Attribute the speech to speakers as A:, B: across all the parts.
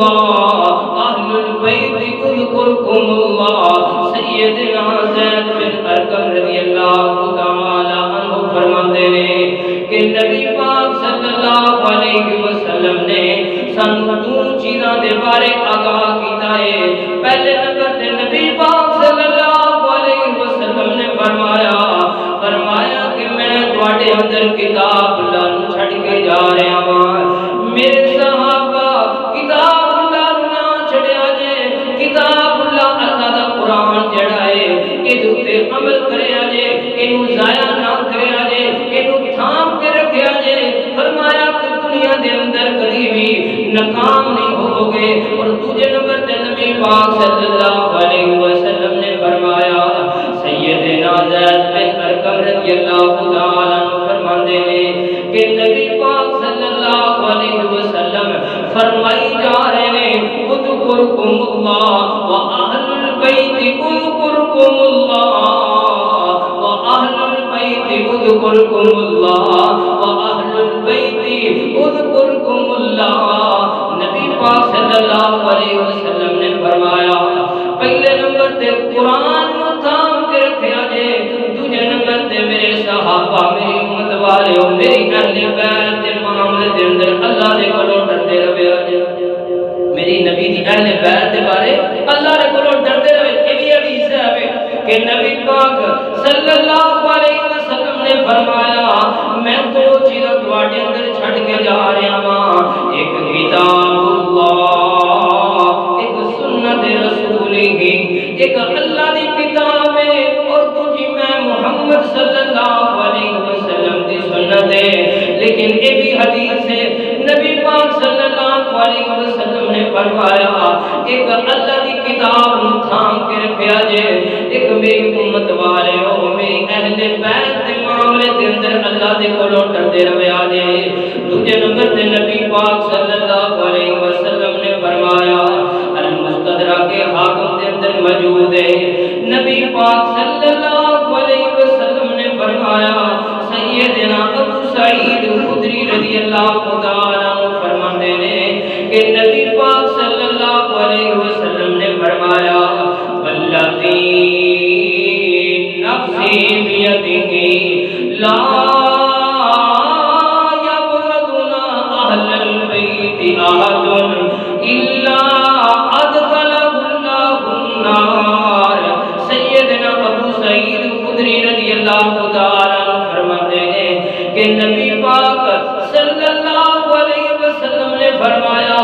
A: اللہ اہل البیت اذکرکم اللہ۔ سیدنا زید بن ارقم رضی اللہ تعالی عنہ فرماتے ہیں کہ نبی پاک صلی اللہ علیہ وسلم نے سانو دو چیزاں دے بارے آگاہ کیتا ہے۔ پہلے نمبر تے نبی پاک صلی اللہ علیہ وسلم نے فرمایا کہ میں تواڈے اندر کتاب اللہ نو چھڈ کے جا رہا ہاں۔ میرے صحابہ کتاب اللہ نو نہ چھڈیا جے، کتاب اللہ اللہ دا قرآن جڑا ہے یہ تے عمل کریا جے، اینو ضائع نہ کریا جے، اینو تھام کے رکھیا جے۔ فرمایا کہ دنیا دے اندر کبھی بھی ناکام نہیں ہو گے۔ اور دوسرے نمبر تے نبی پاک صلی اللہ علیہ وسلم نے فرمایا سیدنا زید بن ارقم رضی اللہ تعالی عنہ فرماندے ہیں کہ نبی پاک صلی اللہ علیہ وسلم فرمائی جا رہے ہیں اذکرکم اللہ واہل البیت اذکرکم اللہ واہل البیت اذکرکم اللہ واہل البیت اذکرکم اللہ۔ نبی پاک صلی اللہ علیہ وسلم نے فرمایا پہلے نمبر تے قرآن نو تھام کے رکھیا جے، دوسرے نمبر تے میرے صحابہ میری امت والے میری اہل بیت دے معاملے دے اندر اللہ دے کولوں ڈردے رہیا جے۔ میری نبی دی اہل بیت دے بارے اللہ دے کولوں ڈردے رہے۔ یہ بھی حدیث ہے کہ نبی پاک صلی اللہ علیہ وسلم نے فرمایا میں دو چیزاں تواڈے اندر چھڈ کے جا رہا ہاں، ایک کتاب اللہ، ایک سنت رسول ہی، ایک اللہ دی کتاب ہے اور دوسری میں محمد صلی اللہ علیہ وسلم دی سنت ہے۔ لیکن یہ بھی حدیث ہے نبی پاک صلی اللہ علیہ وسلم نے فرمایا ایک اللہ دی کتاب نو تھام کے رکھیا جے، ایک میری امت والے ہو میری اہل بیت دے معاملے دے اندر اللہ دے کولوں ڈردے رہیا جے۔ دوسرے نمبر تے نبی پاک صلی اللہ علیہ وسلم نے فرمایا المستدرک حاکم دے اندر موجود ہے، نبی پاک صلی اللہ علیہ وسلم نے فرمایا سیدنا ابو سعید خدری رضی اللہ تعالی عنہ فرماتے ہیں کہ نبی پاک صلی اللہ علیہ وسلم نے فرمایا والذی نفسی بیدہ لا یبغضنا اہل البیت احد الا ادخلہ اللہ النار۔ سیدنا ابو سعید خدری رضی اللہ تعالی عنہ فرماتے ہیں کہ نبی پاک صلی اللہ علیہ وسلم نے فرمایا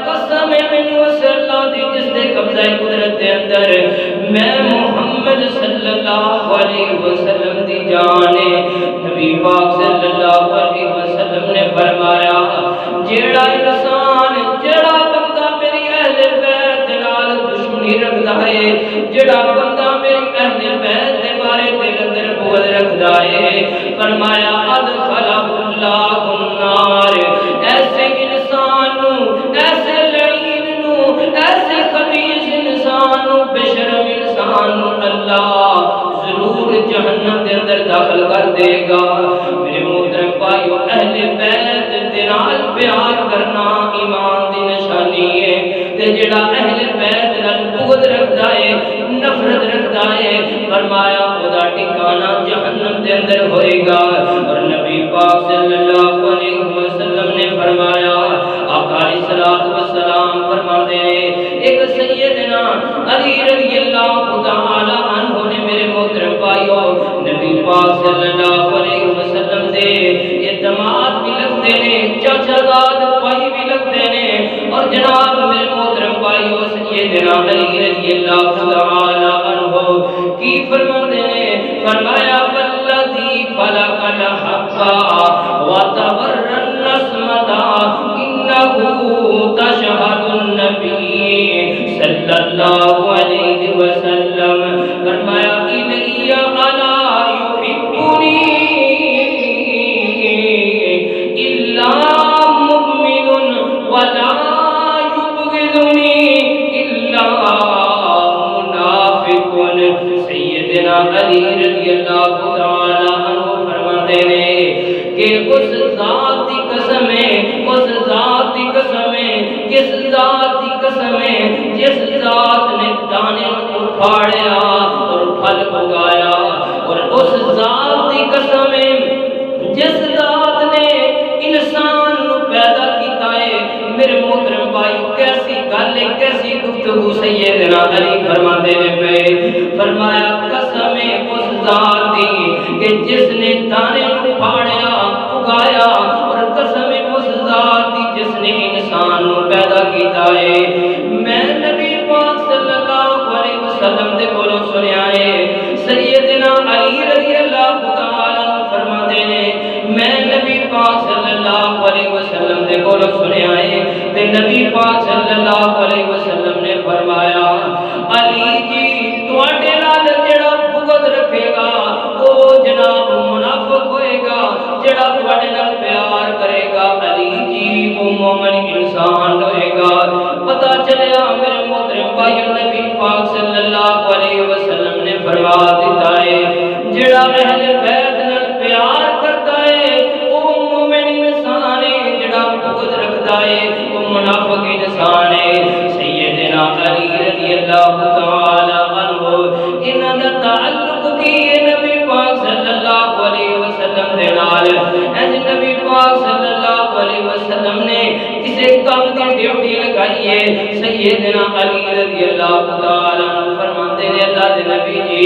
A: قسم ہے مینوں اس اللہ دی جس دے قبضہ قدرت دے اندر میں محمد صلی اللہ علیہ وسلم دی جان ہے۔ نبی پاک صلی اللہ علیہ وسلم نے فرمایا جیڑا انسان جیڑا بندہ میری اہل بیت نال دشمنی رکھدا ہے، جیڑا بندہ میری اہل بیت دے بارے دل اندر بغض رکھدا ہے، فرمایا ادخلہ اللہ النار۔ ایسے انسان نو، ایسے لعین نو، ایسے خبیث انسان نو، بے شرم انسان نو اللہ ضرور جہنم دے اندر داخل کر دے گا۔ میرے محترم بھائیو اہل بیت دے نال پیار کرنا ایمان دی نشانی ہے، تے جڑا اہل بیت نال بغض رکھدا ہے نفرت رکھدا ہے فرمایا خدا ٹھکانہ جہنم دے اندر ہوئے گا۔ اور نبی پاک صلی اللہ علیہ وسلم نے فرمایا آقا علیہ الصلوۃ والسلام فرماتے ہیں ایک سیدنا علی رضی اللہ تعالی عنہ نے میرے محترم بھائیو نبی پاک صلی اللہ علیہ وسلم دے یہ داماد بھی لگتے ہیں، چاچا زاد بھائی بھی لگتے ہیں، اور جناب میرے محترم بھائیو سیدنا علی رضی اللہ تعالی عنہ کی فرماتے ہیں فرمایا والذی خلق الحق وتبر النسمۃ انہ تشہد النبی صلی اللہ علیہ وسلم فرمایا الی الا یحبنی الا مؤمن ولا یبغضنی الا منافق۔ سیدنا علی رضی اللہ تعالی عنہ فرماتے ہیں کہ اس ذات کی قسم ہے، اس ذات کی قسم ہے کہ جس ذات کی قسم ہے جس ذات نے دانے کو پھاڑیا اور پھل اگایا، اور اس ذات کی قسم ہے جس ذات نے انسان کو پیدا کیتا ہے۔ میرے محترم بھائی کیسی گل ہے، کیسی گفتگو سیدنا علی فرماتے نے پہ، فرمایا قسم ہے اس ذات دی کہ جس نے دانے کو پھاڑیا اگایا، اور قسم ہے اس ذات دی جس نے انسان کو پیدا کیتا ہے۔ میں نبی پاک صلی اللہ علیہ وسلم دے کولوں سنیا ہے، سیدنا علی رضی اللہ تعالی عنہ فرماتے نے میں نبی پاک صلی اللہ علیہ وسلم دے کولوں سنیا ہے تے نبی پاک صلی اللہ علیہ وسلم نے فرمایا علی جی تواڈے نال جڑا بغض رکھے گا وہ جناب منافق ہوئے گا، جڑا تواڈے نال پیار کرے گا علی جی وہ مومن انسان ہوئے گا۔ پتہ چلیا میرے محترم بھائی نبی پاک صلی اللہ علیہ وسلم نے فرما دیتا ہے جڑا اہل بیت نال پیار کرتا ہے وہ مومن انسان ہے، جڑا بغض رکھتا ہے وہ منافق انسان ہے۔ سیدنا علی رضی اللہ تعالی عنہ انہاں دا تعلق کی نبی پاک صلی اللہ علیہ وسلم دے نال، اج نبی پاک صلی اللہ علیہ وسلم نے کسے کام دی ڈیوٹی لگائی ہے، سیدنا علی رضی اللہ تعالی عنہ فرماتے ہیں اللہ دے نبی جی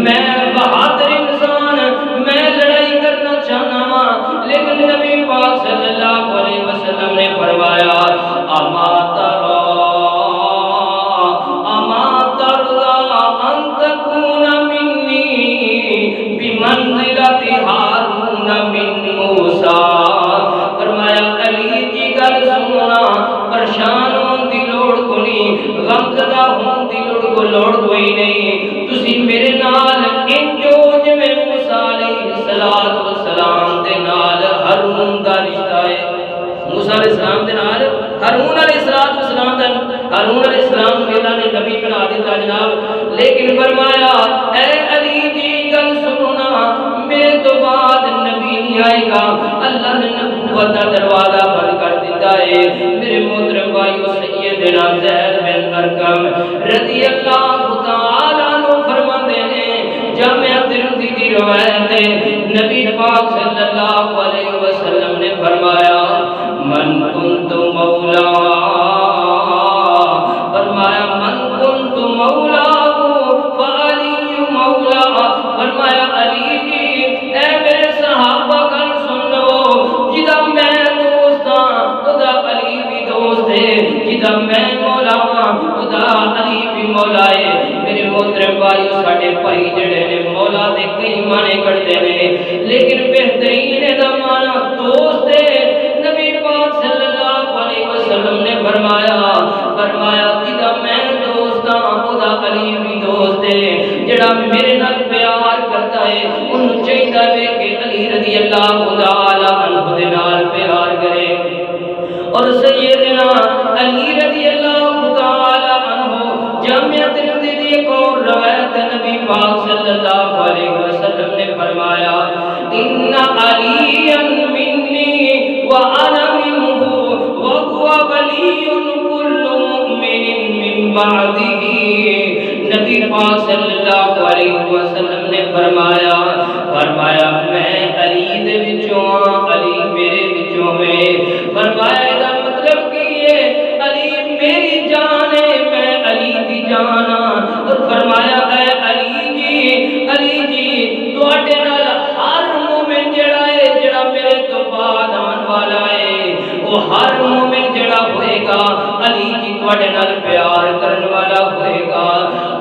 A: میں بہادر انسان میں لڑائی کرنا چاہنا ہاں، لیکن نبی پاک صلی اللہ علیہ وسلم نے فرمایا اما ترى ان تكون مني بمنزلة هارون من موسى، فرمایا علی جی گل سننا، پریشان ہون دی لوڑ کو نہیں، غم زدہ ہون دی لوڑ کوئی نہیں، تسی میرے نال انجو جویں موسیٰ علیہ السلام دے نال ہارون دا رشتہ ہے، موسیٰ علیہ السلام دے نال ہارون علیہ السلام دا، ہارون علیہ السلام کو اللہ نے نبی بنا دیتا جناب، لیکن فرمایا اے علی جی گل سننا میرے تو بعد نبی نہیں آئے گا، اللہ نے نبوت کا دروازہ بند کر دیتا ہے۔ میرے محترم بھائیو سیدنا زید بن ارقم رضی اللہ تعالی عنہ فرماتے ہیں جامع ترمذی کی روایت ہے نبی پاک صلی اللہ علیہ وسلم نے فرمایا من کنت مولا، فرمایا من کنت مولا فعلی مولا، فرمایا علی جی اے میرے صحابہ گل سن لو، جدا میں دوست ہاں خدا علی بھی دوست ہے، جدا میں مولا ہاں خدا علی بھی مولا ہے۔ میرے محترم بھائیو ساڈے بھائی جڑے نے مولا دے کئی معنی کرتے ہیں، لیکن بہترین دا معنی دوست ہے۔ نبی پاک صلی اللہ علیہ وسلم نے فرمایا جدا میں دوست ہاں خدا علی بھی دوست ہے، جڑا میرے نال پیار کرتا ہے انہوں چاہیے وے کہ علی رضی اللہ تعالی عنہ دے نال پیار کرے۔ اور سیدنا علی رضی اللہ تعالی عنہ جامع ترمذی کی ایک اور روایت نبی پاک صلی اللہ علیہ وسلم نے فرمایا ان علی منی وانا منہ وهو ولی کل مؤمن من بعدہ، نبی پاک صلی اللہ علیہ وسلم نے فرمایا میں علی دے وچوں علی میرے وچوں میں، فرمایا دا مطلب کی ہے علی میری جان ہے میں علی دی جان ہاں، اور فرمایا اے علی جی تواڈے نال ہر مومن جڑا ہے جڑا میرے تو بعد آن والا ہے وہ ہر مومن جڑا ہوئے گا علی جی تواڈے نال پیار کرن والا ہوئے گا۔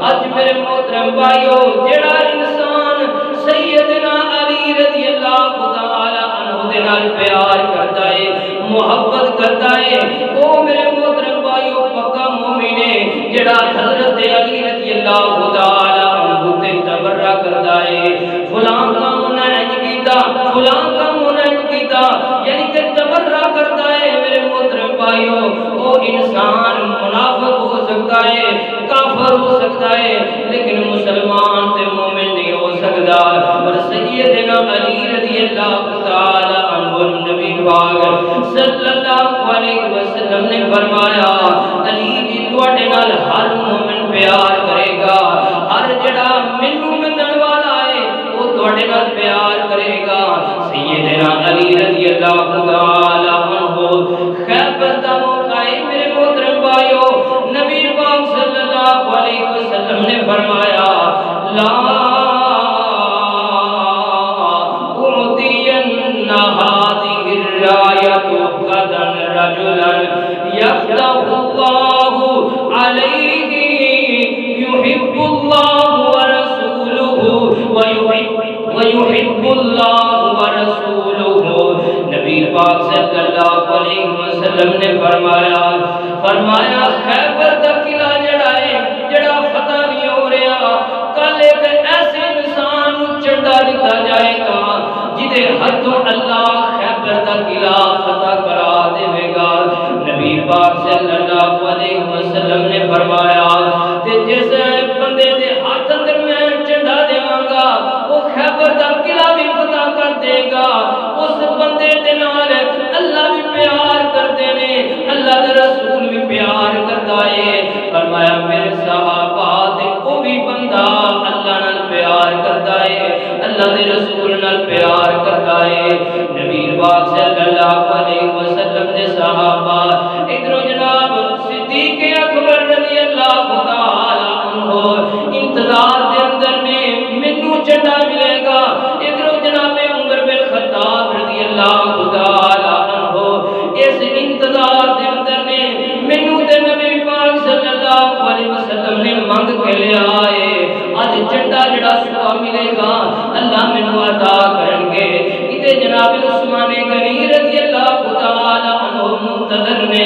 A: اج میرے محترم بھائیو جڑا انسان سیدنا علی رضی اللہ تعالی عنہ دے نال پیار کرتا ہے محبت کرتا ہے وہ میرے محترم بھائیو پکا مومن ہے، جڑا حضرت علی رضی اللہ تعالی عنہ تے تبرہ کرتا ہے فلاں کام انہاں نے کیتا فلاں کام انہاں نے کیتا، یعنی کہ تبرہ کرتا ہے میرے محترم بھائیو وہ انسان منافق ہو سکتا ہے کافر ہو سکتا ہے لیکن مسلمان تے مومن نہیں ہو سکتا۔ اور سیدنا علی رضی اللہ تعالی عنہ نبی پاک صلی اللہ علیہ وسلم نے فرمایا علی جی تواڈے نال ہر مومن پیار کرے گا، ہر جڑا مینوں منن والا ہے وہ تواڈے نال پیار کرے گا۔ سیدنا علی رضی اللہ تعالی عنہ خیبر دا موقع ہے میرے محترم بھائیو، نبی پاک صلی اللہ علیہ وسلم نے فرمایا لا أعطين هذه الراية غدا رجلا يفتح الله عليه يحب الله ورسوله ويحب الله ورسوله۔ نبی پاک صلی اللہ علیہ وسلم نے فرمایا خیبر دا قلعہ جڑا ہے جڑا فتح نہیں ہو رہا، کل ایک ایسے انسان کو چنڈا دیتا جائے گا جدے ہاتھوں اللہ خیبر دا قلعہ فتح کرا دے گا۔ نبی پاک صلی اللہ علیہ وسلم نے فرمایا تے جس بندے دے ہاتھ اندر میں چنڈا دیواں گا وہ خیبر دا قلعہ بھی فتح کر دے گا۔ اس بندے دے نال اللہ بھی پیار کردے نے، اللہ دے رسول بھی پیار کردا ہے۔ فرمایا میرے صحابہ تے او بھی بندہ اللہ نال پیار کردا ہے، اللہ دے رسول نال پیار کردا ہے۔ نبی پاک صلی اللہ علیہ وسلم دے صحابہ ادھر جناب صدیق اکبر رضی اللہ تعالی عنہ انتظار دے اندر نے مینوں چنڈا ملے گا، ادھر جناب عمر بن خطاب رضی اللہ تعالی عنہ اس انتظار دے اندر نے مینوں تے نبی پاک صلی اللہ علیہ وسلم نے منگ کے لیا ہے، اج چنڈا جڑا سوا ملے گا اللہ مینوں عطا کرن گے۔ تے جناب عثمان غنی رضی اللہ تعالی عنہ منتظر نے۔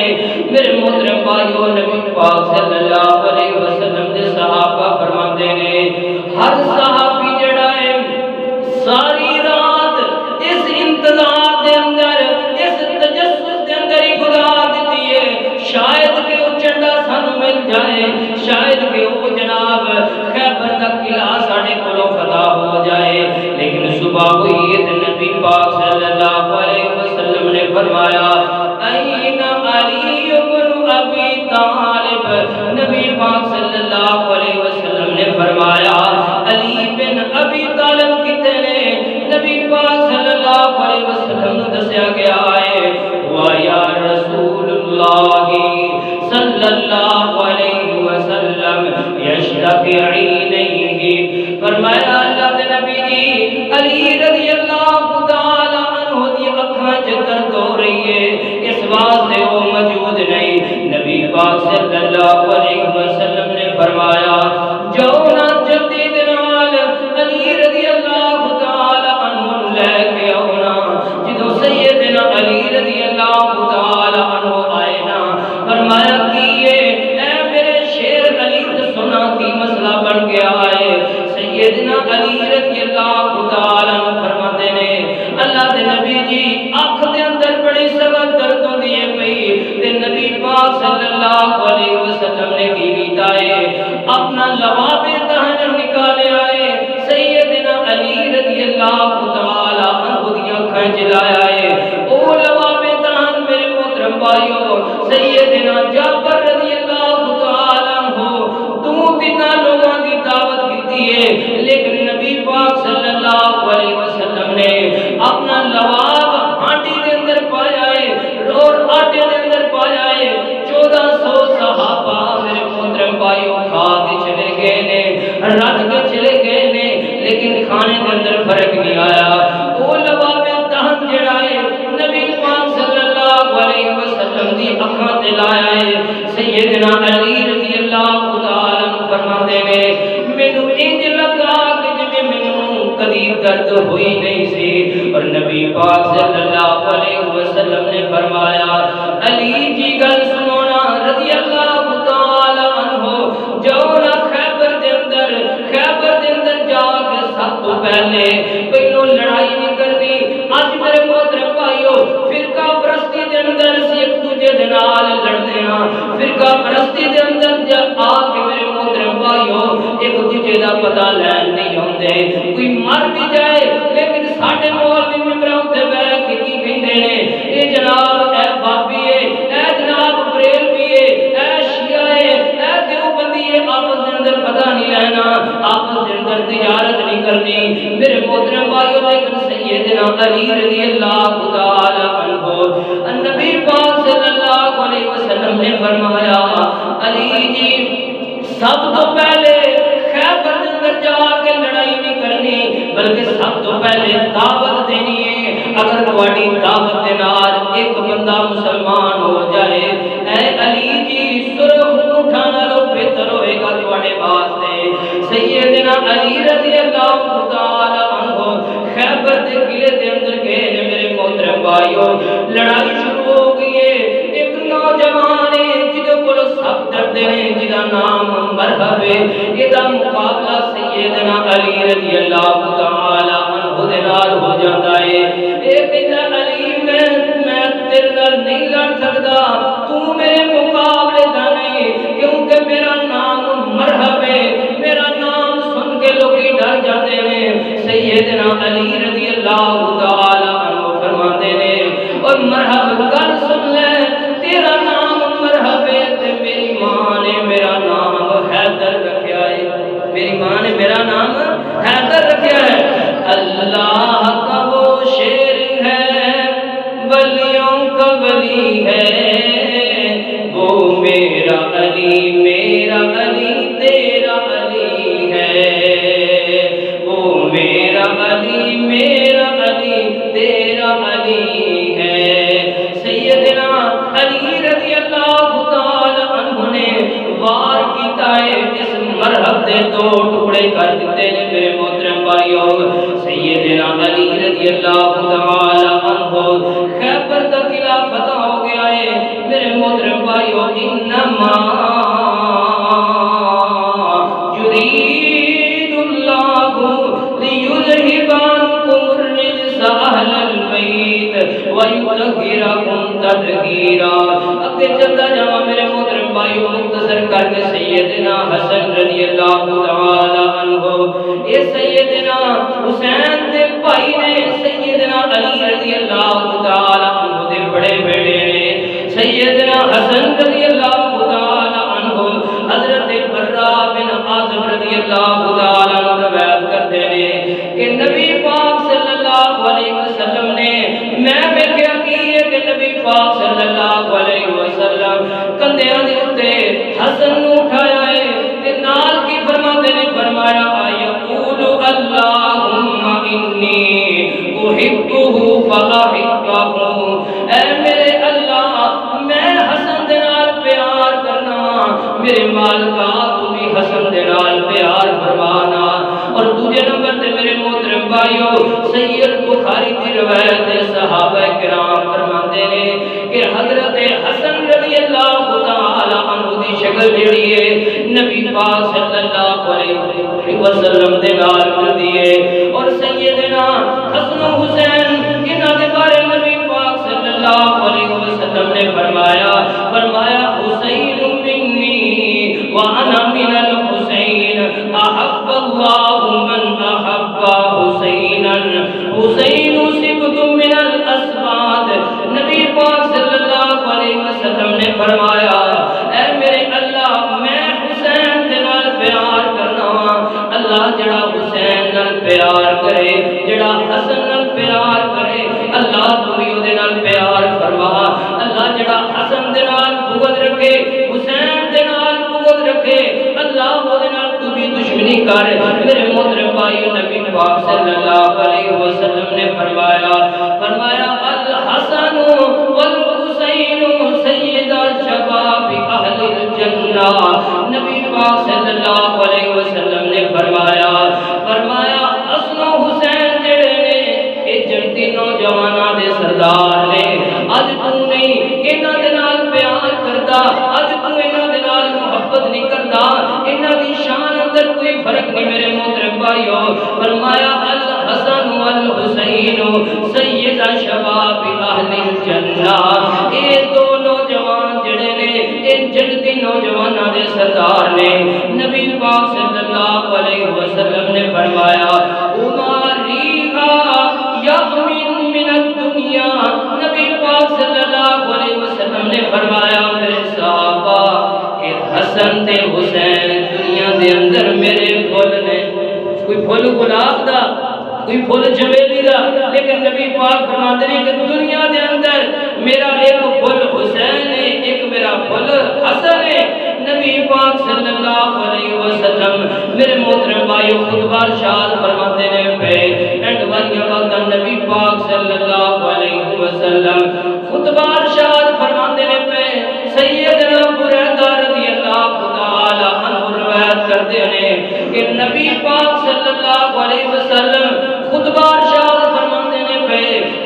A: میرے محترم بھائیو نبی پاک صلی اللہ علیہ وسلم دے صحابہ فرماندے نے ہر صحابی جڑا ہے ساری رات اس انتظار دے اندر اس تجسس دے اندر ہی گزار دیتی ہے، شاید کہ وہ چنڈا سانوں مل جائے، شاید کہ وہ جناب خیبر دا قلعہ ساڈے کولوں فتح ہو جائے۔ لیکن صبح ہوئی تے نبی پاک صلی اللہ علیہ وسلم نے فرمایا این علی بن ابی طالب۔ نبی پاک صلی اللہ علیہ وسلم نے فرمایا علی بن ابی طالب کتے نے؟ نبی پاک صلی اللہ علیہ وسلم نے دسیا گیا ہے یا رسول اللہ صلی اللہ علیہ وسلم یشتکی عینیہ۔ فرمایا اللہ دے نبی جی علی رضی اللہ تعالی عنہ دی اکھاں چ درد ہو رہی ہے، اس واسطے وہ موجود نہیں۔ نبی پاک صلی اللہ علیہ وسلم نے فرمایا جاؤ نا جلدی دے نال علی رضی اللہ تعالی عنہ لے کے آؤ نا۔ جدوں سیدنا علی رضی اللہ تعالی عنہ آئے نا فرمایا کی اے میرے شیر علی سنا کی مسئلہ بن گیا ہے۔ سیدنا علی رضی اللہ تعالی عنہ فرماتے نے اللہ دے نبی جی اکھ دے اندر بڑی سخت درد ہوندی ہے پئی تے نبی پاک صلی اللہ علیہ وسلم نے کی کیتا ہے اپنا لواب دہن نکالیا ہے، سیدنا علی رضی اللہ تعالی عنہ دی اکھاں جلایا ہے۔ او لواب دہن میرے محترم بھائیو سیدنا جعفر رضی اللہ تعالی عنہ دو تین لوگاں دی دعوت کیتی ہے، لیکن نبی پاک صلی اللہ علیہ وسلم نے اپنا لواب ہانڈی دے اندر پایا ہے اور آٹے دے اندر پایا ہے۔ 1400 صحابہ میرے محترم بھائیو کھا کے چلے گئے نے، رج کے چلے گئے نے، لیکن کھانے کے اندر فرق نہیں آیا۔ وہ لواب دہن جڑا ہے نبی پاک صلی اللہ علیہ وسلم دی اکھاں تے لایا ہے۔ سیدنا علی رضی اللہ تعالی عنہ فرماتے نے مینوں انج لگا کہ جویں مینوں کدی درد ہوئی نہیں سی، اور نبی پاک صلی اللہ علیہ وسلم نے فرمایا علی جی گل سنو نا رضی اللہ تعالی عنہ جاؤ نا خیبر دے اندر جا کے سب تو پہلے پہلو لڑائی نہیں کرنی۔ اج میرے محترم بھائیو فرقہ پرستی دے اندر سی ایک دوجے دے نال لڑدے ہاں، فرقہ پرستی دے اندر جب آ کے میرے محترم بھائیو ایک دوجے دا پتہ لین نہیں ہوندے، کوئی مر بھی جائے لیکن ساڈے مولوی ممبراں تے بیٹھ کے کی کہندے نے اے جناب اے بابی اے سیدنا علی رضی اللہ تعالی عنہ النبی پاک صلی اللہ علیہ وسلم نے فرمایا علی جی سب تو پہلے خیبر کے اندر جا کے لڑائی نہیں کرنی بلکہ سب تو پہلے دعوت دینی ہے اگر تواڈی دعوت دے نال ایک بندہ مسلمان ہو جائے اے علی جی سرخ اٹھانا لو بہتر ہوئے گا تواڈے واسطے سیدنا علی رضی اللہ تعالی عنہ خیبر دے قلعے دے اندر گئے نے میرے محترم بھائیو لڑائی شروع ہو گئی ہے ایک نوجوان ہے جدے کول سب ڈردے نے جدا نام مرحب ہے یہ مقابلہ سیدنا علی رضی اللہ تعالی عنہ دے نال ہو جاتا ہے اے کہندا علی میں تیرے نال نہیں لڑ سکدا تو میرے مقابلے دا نہیں کیونکہ میرا نام مرحب ہے میرا نام سن کے لوگ ڈر جاتے ہیں سیدنا علی رضی اللہ تعالی عنہ فرماتے ہیں اور مرحب گل سن لے تیرا نام مرحب ہے تے میری ماں نے میرا نام حیدر رکھیا ہے میری ماں نے میرا نام حیدر رکھیا ہے اللہ کا وہ شیر ہے ولیوں کا ولی ہے وہ میرا علی تیرا علی ہے وہ میرا علی تیرا علی ہے سیدنا علی رضی اللہ تعالی عنہ نے وار کیتا ہے اس مرحب دے دو ٹکڑے کر دیتے ہیں میرے محترم بھائیو سیدنا علی رضی اللہ تعالی عنہ خیبر کا قلعہ فتح ہو گیا ہے میرے محترم بھائیو انما یرید اللہ لیذہب عنکم الرجس اہل البیت ویطہرکم تطہیرا اگے چلتا جاواں میرے محترم بھائیو مختصر کر کے سیدنا حسن رضی اللہ تعالی عنہ یہ سیدنا حسین دے بھائی نے سیدنا علی رضی اللہ تعالی عنہ دے بڑے بیٹے نے سیدنا حسن رضی اللہ تعالی عنہ حضرت برا بن عازب رضی اللہ تعالی عنہ روایت کرتے ہیں کہ نبی پاک صلی اللہ علیہ وسلم نے میں ویکھیا کہ نبی پاک صلی اللہ علیہ وسلم کندھیاں دے اوتے حسن نوں اٹھایا ہے تے نال کی فرماندے نے فرمایا یقول اللہم انی احبہ فاحبہ اے میرے اللہ میں حسن دے نال پیار کرنا میرے مالکا تو بھی حسن دے نال پیار فرمانا اور دوسرے نمبر تے میرے محترم بھائیو سید بخاری کی روایت ہے صحابہ کرام فرماتے ہیں کہ حضرت حسن رضی اللہ تعالی عنہ دی شکل جڑی ہے نبی پاک صلی اللہ علیہ وسلم دے نال ملدی ہے اور سیدنا حسن و حسین انہاں دے بارے نبی پاک صلی اللہ علیہ وسلم نے فرمایا حسین منی وانا من الحسین احب اللہ من احب حسینا حسین سبت من الاسباط نبی پاک صلی اللہ علیہ وسلم نے فرمایا اے میرے اللہ میں حسین دے نال پیار کرنا وا اللہ جڑا حسین نال پیار کرے جڑا حسن نال پیار کرے اللہ تو بھی دے نال پیار فرما اللہ جڑا حسن دے نال بغض رکھے حسین دے نال بغض رکھے اللہ وہ دے نال تو بھی دشمنی کر میرے محترم بھائی نبی پاک صلی اللہ علیہ وسلم نے فرمایا الحسن والحسین سیدا شباب اہل الجنہ نبی پاک صلی اللہ علیہ وسلم نے فرمایا حسن و حسین جڑے نے اے جنتی نوجواناں دے سردار نے اج تو نہیں انہاں دے نال پیار کردا اج تو انہاں دے نال محبت نہیں کردا انہاں دی شان اندر کوئی فرق نہیں میرے محترم بھائیو فرمایا الحسن والحسین سیدا شباب اہل الجنہ اے دو نوجوان جڑے نے ان جنتی نوجواناں دے سردار نے نبی پاک صلی اللہ علیہ وسلم نے فرمایا عمریہ یغمن من الدنیا نبی پاک صلی اللہ علیہ وسلم نے فرمایا میرے صحابہ کہ حسن تے حسین دنیا دے اندر میرے پھول نے کوئی پھول گلاب دا کوئی پھول چمیلی دا، لیکن نبی پاک فرماتے ہیں کہ دنیا دے اندر میرا ایک پھول حسین ہے، ایک میرا پھول حسن ہے۔ نبی پاک صلی اللہ علیہ وسلم میرے محترم بھائیو خطبہ ارشاد فرماتے ہیں پہ اینڈ والیاں باتاں نبی پاک صلی اللہ علیہ وسلم خطبہ ارشاد فرماتے ہیں پہ سیدنا بریدہ رضی اللہ تعالی عنہ روایت کرتے ہیں کہ نبی پاک صلی اللہ علیہ وسلم خطبہ ارشاد فرماتے ہیں پہ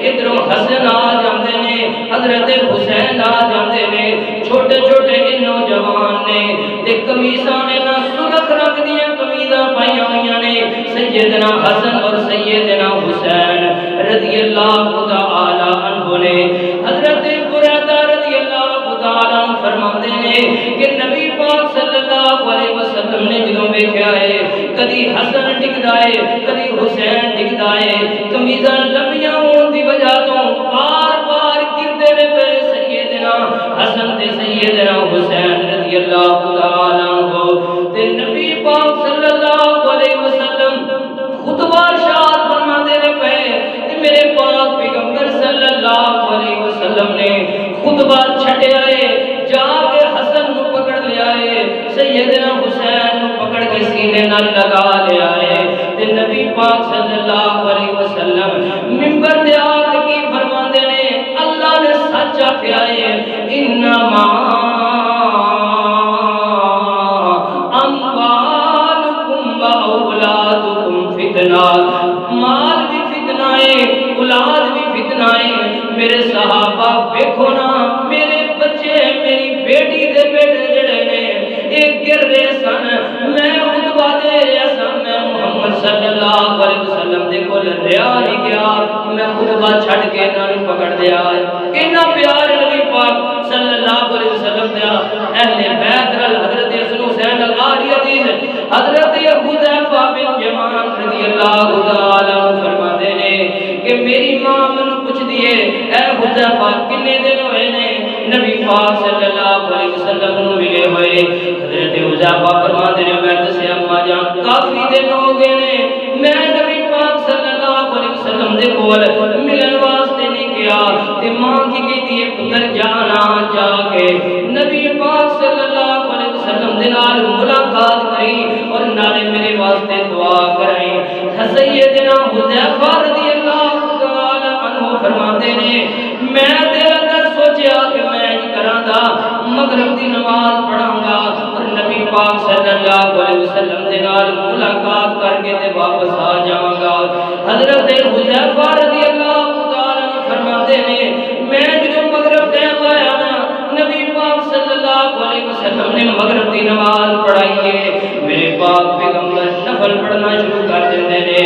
A: ادھر حسن آ جاندے نے، حضرت حسین آ جاندے نے، چھوٹے چھوٹے نوجوان نے تے قمیصاں نے نہ سرخ رنگ دیاں قمیضاں پائیاں ہوئیاں نے، سیدنا حسن اور سیدنا حسین رضی اللہ تعالی عنہ نے حضرت بریدہ رضی اللہ تعالی عنہ فرماتے ہیں کہ نبی پاک صلی اللہ علیہ وسلم نے جدوں ویکھیا ہے کدی حسن ڈگدا ہے کدی حسین ڈگدا ہے، قمیضاں لمبیاں ہون دی وجہ تو بار بار گردے نے پے سیدنا حسن تے سیدنا حسین رضی اللہ تعالی عنہ تے نبی پاک صلی اللہ علیہ وسلم خطبہ ارشاد فرماتے نے پے تے میرے پاک پیغمبر صلی اللہ علیہ وسلم نے خطبہ چھڈیا ہے، جا کے حسن نو پکڑ لیا ہے، سیدنا حسین نو پکڑ کے سینے نال لگا لیا ہے تے نبی پاک صلی اللہ علیہ وسلم منبر تے آ کے کی فرماندے نے اللہ نے سچ آکھیا ہے انما اموالکم و اولادکم فتنہ، مال بھی فتنہ ہے اولاد بھی فتنہ ہے۔ میرے صحابہ دیکھو نا میرے بچے میری بیٹی دے بیٹے جڑے نے ایک گر رہے سن، میں خطبہ دے رہا سا، میں محمد صلی اللہ علیہ وسلم دے کول رہا نہیں گیا، میں خطبہ چھڑ کے انہاں نوں پکڑ دیا ہے۔ کتنا پیار نبی پاک صلی اللہ علیہ وسلم دے اہل بیت نال حضرت حسن حسین الغاری عزیز حضرت حذیفہ بن یمان رضی اللہ تعالی عنہ فرماتے ہیں کہ میری ماں مینوں پوچھ دیے اے حذیفہ کنے دن ہوئے نے نبی پاک صلی اللہ علیہ وسلم نوں ملے ہوئے؟ حضرت حذیفہ فرماتے ہیں میں دسیا اما جان کافی دن ہو گئے نے، میں نبی پاک صلی اللہ علیہ وسلم دے کول ملن واسطے نہیں گیا تے ماں کی کہتی ہے پتر جانا جا کے نبی پاک صلی اللہ علیہ وسلم دے نال ملاقات کری اور نالے میرے واسطے دعا کریں۔ سیدنا حذیفہ رضی اللہ تعالی عنہ فرماتے ہیں میں دل اندر سوچیا کہ میں کراں گا مغرب دی نماز پڑھاں گا اور نبی پاک صلی اللہ علیہ وسلم دے نال ملاقات کر کے تے واپس آ جاواں گا۔ حضرت حذیفہ رضی اللہ تعالی عنہ فرماتے ہیں میں جدوں مغرب ٹائم آیا نا نبی پاک صلی اللہ علیہ وسلم نے مغرب دی نماز پڑھائی ہے، میرے پاک پیغمبر نفل پڑھنا شروع کر دیندے نے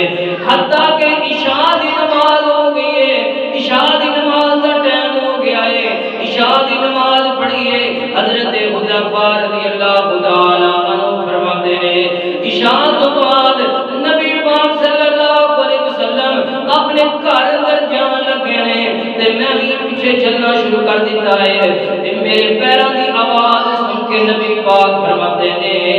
A: حتیٰ کہ عشاء دی نماز ہو گئی ہے، عشاء دی نماز دا ٹائم ہو گیا ہے، عشاء دی نماز پڑھی ہے۔ حضرت حذیفہ رضی اللہ تعالی عنہ فرماتے ہیں عشاء تو بعد نبی پاک صلی اللہ علیہ وسلم اپنے گھر اندر جان لگے نے تے میں بھی پیچھے چلنا شروع کر دیتا ہے تے میرے پیراں دی آواز سن کے نبی پاک فرماتے ہیں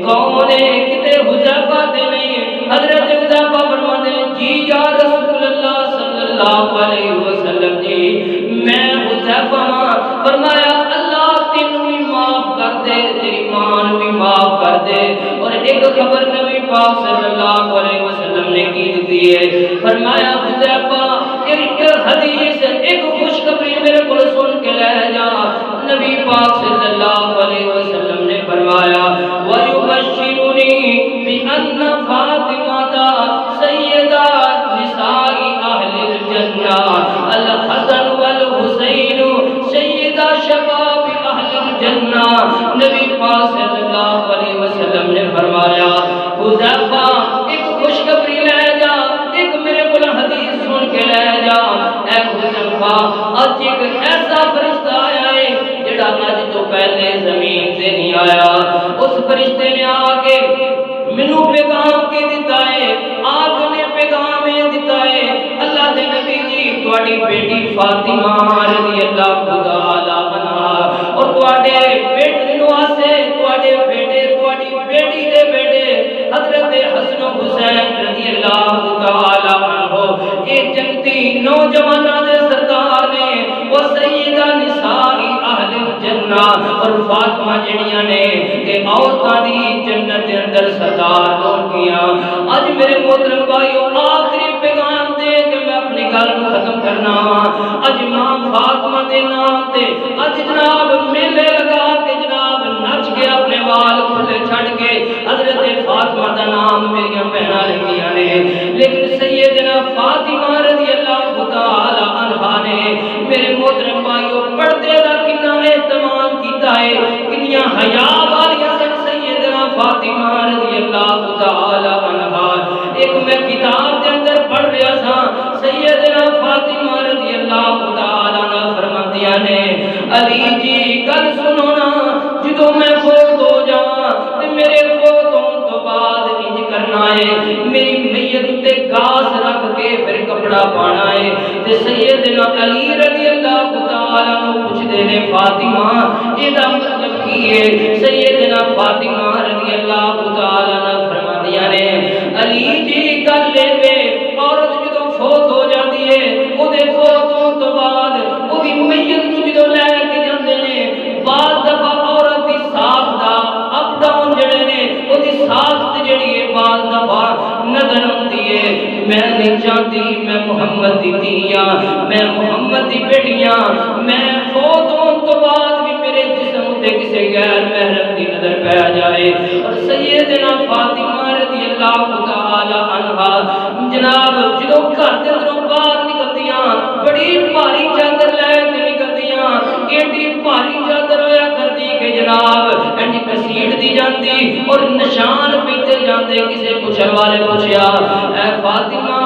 A: کون ہے کتے حذیفہ تے نہیں؟ حضرت حذیفہ فرماتے ہیں جی یا رسول اللہ صلی اللہ علیہ وسلم جی میں حذیفہ ہاں۔ فرمایا اللہ تینوں بھی معاف کر دے تیری ماں نوں بھی معاف کر دے۔ اور ایک خبر نبی پاک صلی اللہ علیہ وسلم نے کی دیتی ہے، فرمایا حذیفہ ایک حدیث ایک خوشخبری میرے کو سن کے لے جا۔ نبی پاک صلی اللہ علیہ وسلم نے فرمایا وَيُبَشِّرُنِي بِأَنَّ فَاطِمَةَ سَيِّدَةُ نِسَاءِ أَهْلِ الْجَنَّةِ الْحَسَنُ وَالْحُسَيْنُ سَيِّدَ شَبَابِ أَهْلِ الْجَنَّةِ۔ نبی پاک صلی اللہ علیہ وسلم نے فرمایا حذیفہ ایک خوشخبری لے جا، ایک میرے کو حدیث سن کے لے جا۔ اے حذیفہ آج ایک ایسا فرشتہ آیا ہے جڑا آج تو پہلے زمین سے نہیں آیا، اس فرشتے نے آ کے مینوں پیغام کی دیتا ہے، آپ نے پیغام دیتا ہے اللہ دے نبی جی تواڈی بیٹی فاطمہ رضی اللہ تعالی عنہا اور تواڈے بیٹے نواسے تواڈے بیٹے تواڈی بیٹی دے بیٹے حضرت حسن و حسین رضی اللہ تعالی عنہ یہ جنتی نوجوانوں دے سردار نے وہ سیدہ نساء اہل الجنہ اور فاطمہ جڑیاں نے کہ عورتاں دی جنت دے اندر سردار ہو گیا. اج میرے محترم بھائیو آخری پیغام دے کہ میں اپنی گل کو ختم کرنا وا. اج ماں فاطمہ دے نام تے اج جناب میلے لگا کے جناب نچ کے اپنے وال کھلے چھڑ کے حضرت فاطمہ دا نام میری بہناں لیندیاں نے. لیکن سیدنا فاطمہ رضی اللہ تعالی عنہا نے میرے محترم بھائیو پردے دا کتنا اہتمام کیتا ہے, کنیاں حیا والیاں سن سیدنا فاطمہ رضی اللہ تعالی عنہا. ایک میں کتاب دے اندر پڑھ رہا تھا سیدنا فاطمہ رضی اللہ تعالی عنہ فرماندیاں نے علی جی گل سنو نا جدوں میں فوت ہو جاواں تے میرے فوت ہون تو بعد انج کرنا ہے میری میت تے گاس رکھ کے پھر کپڑا پانا ہے. تے سیدنا علی رضی اللہ تعالی عنہ پوچھدے نے فاطمہ اے دا مطلب کی ہے؟ سیدنا فاطمہ رضی اللہ تعالی عنہ فرماندیاں نے علی جی گل لے وے عورت جدوں فوت ہو جاندی ہے او دے فوت ہون تو بعد او دی میت نوں جدوں لے کے جاندے نے بعض دفعہ عورت دی ساکھ دا اپ ڈاؤن جڑے نے او دی ساکھ جڑی ہے بعض دفعہ نظر آندی ہے. میں نہیں چاہتی میں محمد دی دھیاں میں محمد دی بیٹیاں میں فوت ہون تو بعد بھی میرے جسم تے کسے غیر محرم دی نظر پہ جائے. اور سیدنا فاطمہ رضی اللہ تعالی عنہا جناب جدوں گھر دے اندروں باہر نکلدیاں بڑی بھاری چادر لے کے نکلدیاں ایڈی بھاری چادر ہویا کرتی کہ جناب انج کسیڑ دی جاندی اور نشان پیتے جاندے. کسے پوچھن والے پوچھیا اے فاطمہ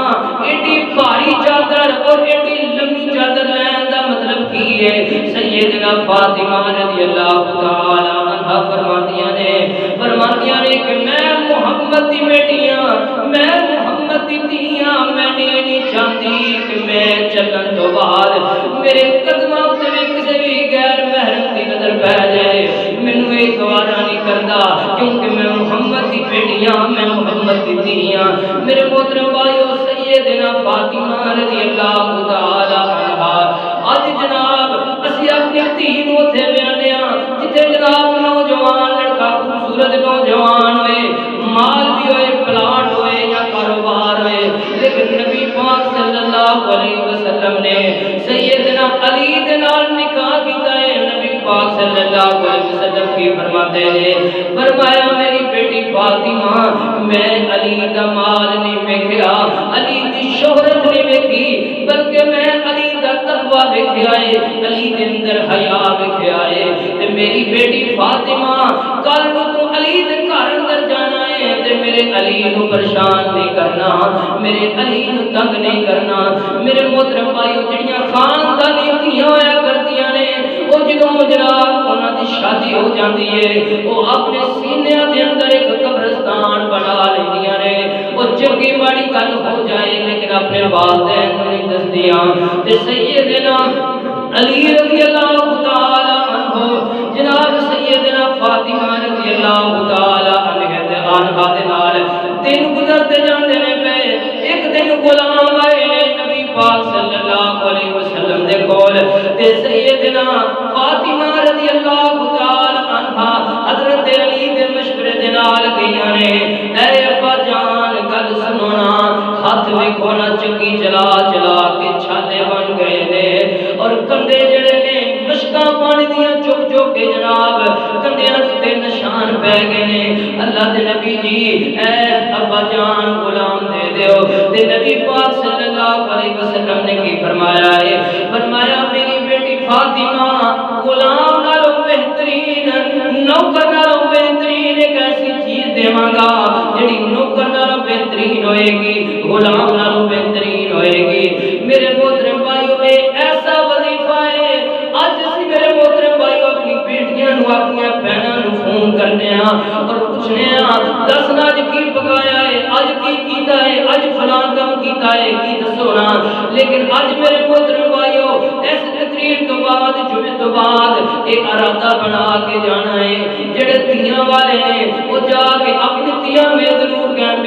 A: ایڈی بھاری چادر اور ایڈی لمبی چادر لین دا مطلب کی ہے؟ سیدنا فاطمہ رضی اللہ تعالی عنہا فرماندیاں نے کہ میں محمد دی بیٹیاں میں محمد دی دھیاں میں نہیں چاہتی کہ میں چلن تو بعد میرے قدماں تے کسے بھی غیر محرم دی نظر پہ جائے. مینوں یہ گوارا نہیں کردا کیونکہ میں محمد دی بیٹیاں میں محمد دی دھیاں. میرے محترم بھائیو سیدنا فاطمہ رضی اللہ تعالی عنہا اج جناب اسی اپنی دھی نوں اوتھے بیاننے جتھے جناب نوجوان لڑکا خوبصورت نوجوان ہوئے مال بھی ہوئے پلاٹ ہوئے یا کاروبار ہوئے لیکن نبی پاک صلی اللہ علیہ وسلم نے سیدنا علی دے نال نکاح کیتا ہے. نبی پاک صلی اللہ علیہ وسلم کی فرماتے ہیں فرمایا میری بیٹی فاطمہ میں علی دا مال نہیں ویکھیا علی دی شہرت نہیں ویکھی بلکہ میں علی دا تقوی ویکھیا ہے علی دے اندر حیا ویکھیا ہے. تے میری بیٹی فاطمہ کل نوں تو علی دے گھر اندر جانا ہے تے میرے علی نوں پریشان نہیں کرنا میرے علی نوں تنگ نہیں کرنا. میرے محترم بھائیو جڑیاں خاندانی دھیاں ہویا کردیاں نے او جدوں جناب انہاں دی شادی ہو جاندی ہے او اپنے سینیاں دے اندر ایک قبرستان بنا لیندیاں نے. او چنگی ماڑی گل ہو جائے لیکن اپنے والدین نوں نہیں دسدیاں. تے سیدنا علی رضی اللہ تعالی عنہ جناب سیدنا فاطمہ رضی اللہ تعالی عنہا دے نال دن گزرتے جاندے نے پے. ایک دن غلام آئے نے نبی پاک صلی اللہ علیہ وسلم دے کول تے سیدنا فاطمہ رضی اللہ تعالی عنہا حضرت علی دے مشورے دے نال گئیاں نے اے ابا جان گل سنونا ہاتھ ویکھو نا چنگی چلا چلا کے چھالے بن گئے نے اور کندھے جڑے نے مشکاں پانی دیاں چک چک کے جناب کندھیاں تے نشان پہ گئے نے. اللہ دے نبی جی اے ابا جان غلام دے دیو. تے نبی پاک صلی اللہ علیہ وسلم نے کی فرمایا ہے فرمایا میری بیٹی فاطمہ غلام نالوں بہترین نوکر نالوں بہترین ایک ایسی چیز دیواں گا جڑی نوکر نالوں بہترین ہوئے گی غلام نالوں بہترین ہوئے گی. میرے محترم بھائیو اے ایسا وظیفہ ہے اج اسی میرے محترم بھائیو اپنی بیٹیاں نوں اپنی بہناں نوں فون کرنے اور پوچھنے دسنا اج کی پکایا ہے اج کی کیتا ہے اج فلاں کام کیتا ہے کی دسو نا. لیکن اج میرے محترم بھائیو اس تقریر تو بعد جمعے تو بعد ایک ارادہ بنا کے جانا ہے جڑے تیاں والے نے وہ جا کے اپنی تیاں میں ضرور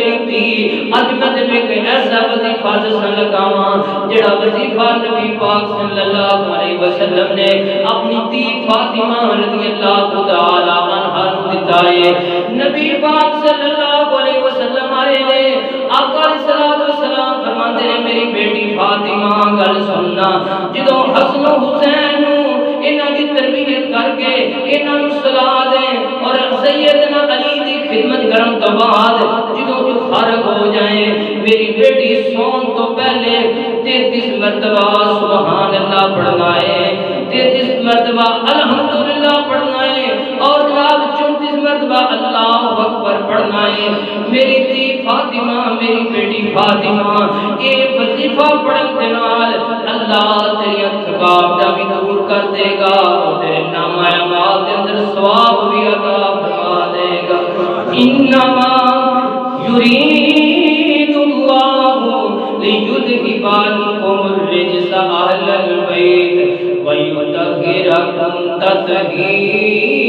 A: میری تھی اج میں تینوں ایک ایسا وظیفہ دسن لگا ہاں جڑا وظیفہ نبی پاک صلی اللہ علیہ وسلم نے اپنی تھی فاطمہ رضی اللہ تعالی عنہا نو دتا ہے نبی پاک صلی اللہ علیہ وسلم آئے نے آقا علیہ الصلوۃ والسلام فرماندے نے میری بیٹی فاطمہ گل سننا جدوں حسن و حسین نو انہاں دی تربیت کر کے انہاں نو صلا دے اور سیدنا علی دی خدمت کرن تو بعد جدوں تو فارغ ہو جائیں میری بیٹی سون تو پہلے 33 مرتبہ سبحان اللہ پڑھنا ہے 33 مرتبہ الحمدللہ پڑھنا ہے اور جناب 34 مرتبہ اللہ اکبر پڑھنا ہے میری تھی فاطمہ میری بیٹی فاطمہ یہ وظیفہ پڑھن دے نال اللہ تیری تھکاوٹ بھی دور کر دے گا اور تیرے نامہ اعمال دے اندر ثواب بھی عطا فرما دے گا انما یرید اللہ لیذھب عنکم الرجس اہل البیت ویطہرکم تطہیرا